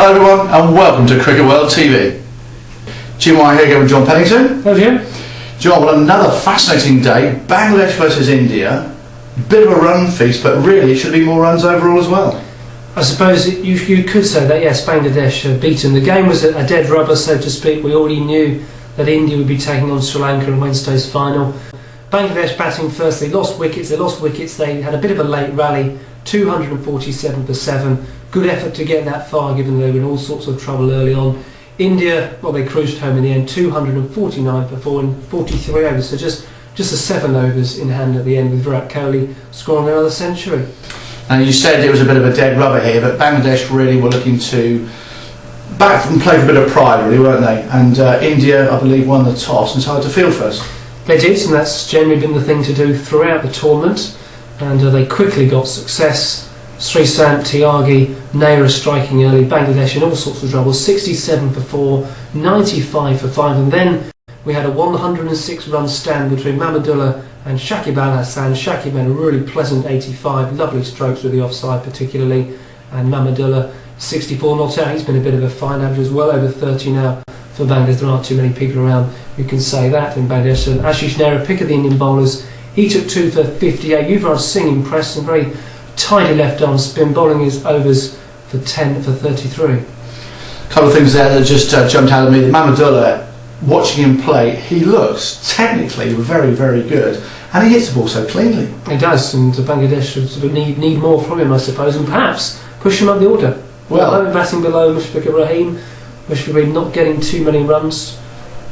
Hello everyone and welcome to Cricket World TV. Jim White here again with John Pennington. Hello Jim. John, well, another fascinating day. Bangladesh versus India. Bit of a run feast, but really it should be more runs overall as well. I suppose you could say that, yes, Bangladesh beaten. The game was a dead rubber, so to speak. We already knew that India would be taking on Sri Lanka in Wednesday's final. Bangladesh batting first, they lost wickets, they had a bit of a late rally, 247 for 7. Good effort to get that far given they were in all sorts of trouble early on. India, well, they cruised home in the end, 249 for 4 in 43 overs, so just the 7 overs in hand at the end with Virat Kohli scoring another century. And you said it was a bit of a dead rubber here, but Bangladesh really were looking to back and play with a bit of pride, really, weren't they? And India, I believe, won the toss and started to field first. They did, and that's generally been the thing to do throughout the tournament, and they quickly got success. Srisant, Tyagi, Nehra striking early, Bangladesh in all sorts of trouble, 67 for 4, 95 for 5, and then we had a 106 run stand between Mahmudullah and Shakib Al Hasan. Shakib made a really pleasant 85, lovely strokes with the offside particularly, and Mahmudullah 64 not out. He's been a bit of a fine average as well, over 30 now for Bangladesh. There aren't too many people around who can say that in Bangladesh. And Ashish Nehra, pick of the Indian bowlers, he took 2 for 58. Yuvraj Singh impressed and very tidy left arm spin, bowling his overs for 10 for 33. A couple of things there that just jumped out at me. Mahmudullah, watching him play, he looks technically very, very good, and he hits the ball so cleanly. He does, and Bangladesh should need more from him, I suppose, and perhaps push him up the order. Well, batting below Mushfiqur Rahim, Mushfiqur not getting too many runs,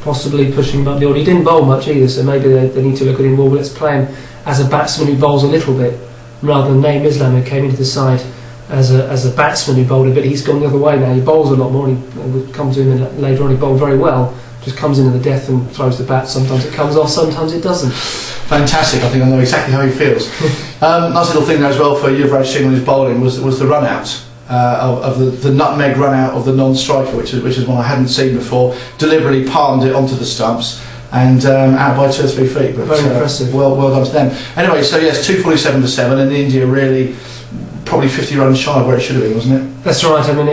possibly pushing him up the order. He didn't bowl much either, so maybe they need to look at him more. But let's play him as a batsman who bowls a little bit, rather than Naeem Islam, who came into the side as a batsman who bowled a bit. He's gone the other way now. He bowls a lot more. And we'll come to him later on. He bowled very well. Just comes into the death and throws the bat. Sometimes it comes off, sometimes it doesn't. Fantastic. I think I know exactly how he feels. Nice little thing there as well for Yuvraj Singh when he was bowling was the run out. Of the nutmeg run out of the non-striker, which is one I hadn't seen before. Deliberately palmed it onto the stumps and out by 2 or 3 feet. But, very impressive. Well done to them. Anyway, so yes, 247 for 7, and India really probably 50 runs shy of where it should have been, wasn't it? That's right. I mean,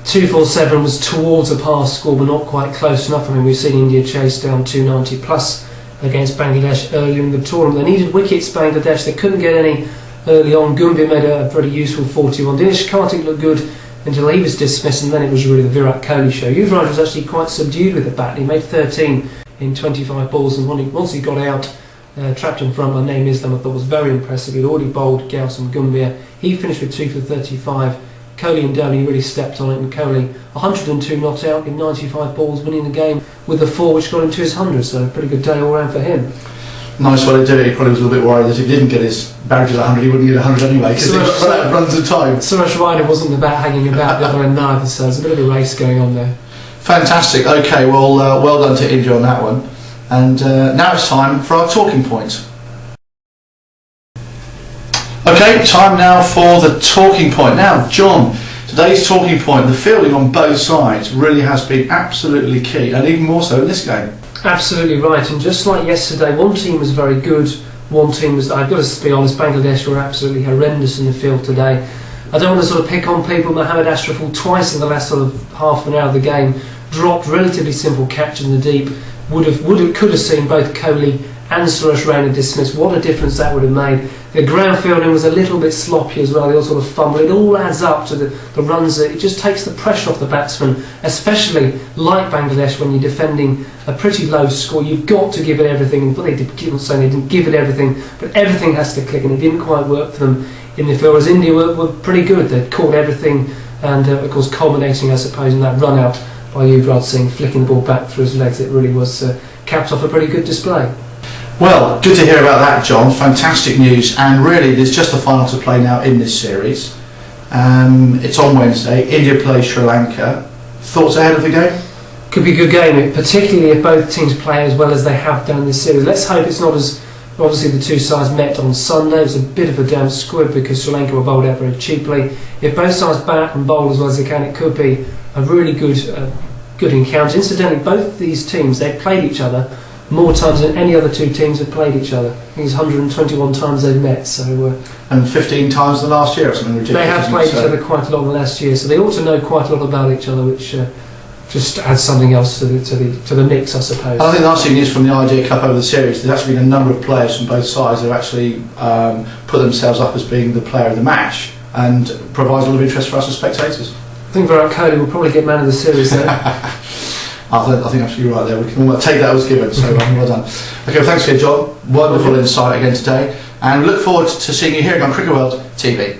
247 was towards a pass score, but not quite close enough. I mean, we've seen India chase down 290 plus against Bangladesh earlier in the tournament. They needed wickets, Bangladesh. They couldn't get any early on. Gumbia made a very useful 41. Dinesh Karthik looked good until he was dismissed, and then it was really the Virat Kohli show. Yuvraj was actually quite subdued with the bat. He made 13 in 25 balls, and once he got out, trapped in front by Naeem Islam, I thought was very impressive. He'd already bowled Gauss and Gumbia. He finished with 2 for 35. Kohli and Dhoni really stepped on it, and Kohli 102 not out in 95 balls, winning the game with the 4 which got him to his 100, so a pretty good day all round for him. Nice way to do it. He probably was a little bit worried that if he didn't get his barrage at 100, he wouldn't get 100 anyway, because he runs of time. Suresh Raina wasn't about hanging about the other end neither, so there's a bit of a race going on there. Fantastic. Okay, well, well done to India on that one. And now it's time for our talking point. Okay, time now for the talking point. Now, John, today's talking point, the fielding on both sides really has been absolutely key, and even more so in this game. Absolutely right, and just like yesterday, one team was very good, one team was, I've got to be honest, Bangladesh were absolutely horrendous in the field today. I don't want to sort of pick on people. Mohammad Ashraful twice in the last sort of half an hour of the game dropped relatively simple catch in the deep. Could have seen both Kohli and Suresh Raina dismissed. What a difference that would have made. The ground fielding was a little bit sloppy as well. They all sort of fumble. It all adds up to the runs. It just takes the pressure off the batsman, especially like Bangladesh when you're defending a pretty low score. You've got to give it everything. Well, they didn't give it everything, but everything has to click, and it didn't quite work for them in the field. Whereas India were pretty good. They'd caught everything, and of course culminating, I suppose, in that run out by Yuvraj Singh, flicking the ball back through his legs. It really was capped off a pretty good display. Well, good to hear about that, John. Fantastic news, and really there's just the final to play now in this series. It's on Wednesday. India plays Sri Lanka. Thoughts ahead of the game? Could be a good game, particularly if both teams play as well as they have done in this series. Let's hope it's not as, obviously the two sides met on Sunday. It was a bit of a damn squib because Sri Lanka were bowled out very cheaply. If both sides bat and bowl as well as they can, it could be a really good encounter. Incidentally, both these teams, they played each other more times than any other two teams have played each other. I think it's 121 times they've met. So and 15 times the last year or something ridiculous. they have played each other quite a lot in the last year, so they ought to know quite a lot about each other, which just adds something else to the mix, I suppose. And I think the last thing is from the Idea Cup over the series, there's actually been a number of players from both sides who have actually put themselves up as being the player of the match and provides a lot of interest for us as spectators. I think Virat Kohli will probably get man of the series then. I think absolutely right there. We can take that as given, so well done. Okay, well, thanks again, John. Wonderful insight again today, and we look forward to seeing you here on Cricket World TV.